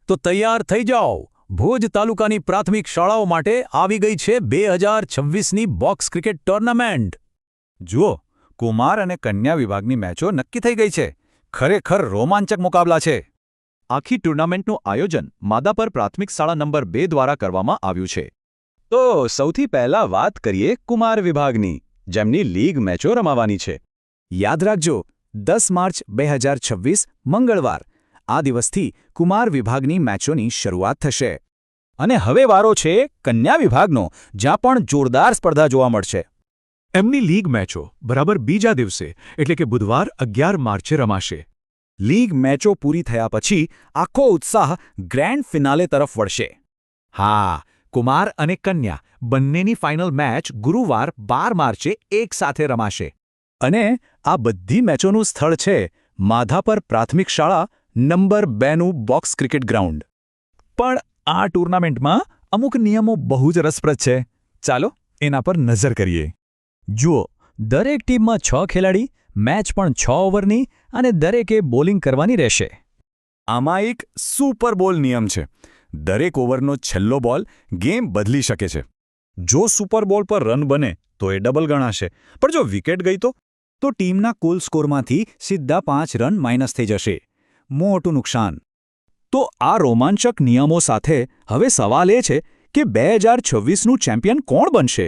તો તૈયાર થઈ જાઓ. ભુજ તાલુકાની પ્રાથમિક શાળાઓ માટે આવી ગઈ છે 2026ની બોક્સ ક્રિકેટ ટુર્નામેન્ટ. જુઓ, કુમાર અને કન્યા વિભાગની મેચો નક્કી થઈ ગઈ છે. ખરેખર રોમાંચક મુકાબલા છે. આખી ટુર્નામેન્ટનું આયોજન માધાપર પ્રાથમિક શાળા નંબર 2 દ્વારા કરવામાં આવ્યું છે. તો સૌથી પહેલા વાત કરીએ કુમાર વિભાગની, જેમની લીગ મેચો રમાવાની છે. યાદ રાખજો, 10 માર્ચ 2026 મંગળવાર આ દિવસથી કુમાર વિભાગની મેચોની શરૂઆત થશે. અને હવે વારો છે કન્યા વિભાગનો, જ્યાં પણ જોરદાર સ્પર્ધા જોવા મળશે. એમની લીગ મેચો બરાબર બીજા દિવસે એટલે કે બુધવાર 11 માર્ચે રમાશે. લીગ મેચો પૂરી થયા પછી આખો ઉત્સાહ ગ્રેન્ડ ફિનાલે તરફ વળશે. હા, કુમાર અને કન્યા બંનેની ફાઇનલ મેચ ગુરુવાર 12 માર્ચે એક સાથે રમાશે. અને આ બધી મેચોનું સ્થળ છે માધાપર પ્રાથમિક શાળા નંબર 2નું બોક્સ ક્રિકેટ ગ્રાઉન્ડ. પણ આ ટુર્નામેન્ટમાં અમુક નિયમો બહુ જ રસપ્રદ છે. ચાલો એના પર નજર કરીએ. જુઓ, દરેક ટીમમાં 6 ખેલાડી, મેચ પણ 6 ઓવરની અને દરેકે બોલિંગ કરવાની રહેશે. આમાં એક સુપર બોલ નિયમ છે. દરેક ઓવરનો છેલ્લો બોલ ગેમ બદલી શકે છે. જો સુપર બોલ પર રન બને તો એ ડબલ ગણાશે, પણ જો વિકેટ ગઈ તો ટીમના કુલ સ્કોરમાંથી સીધા 5 રન માઇનસ થઈ જશે. મોટું નુકસાન. તો આ રોમાંચક નિયમો સાથે હવે સવાલ એ છે કે 2026નું ચેમ્પિયન કોણ બનશે?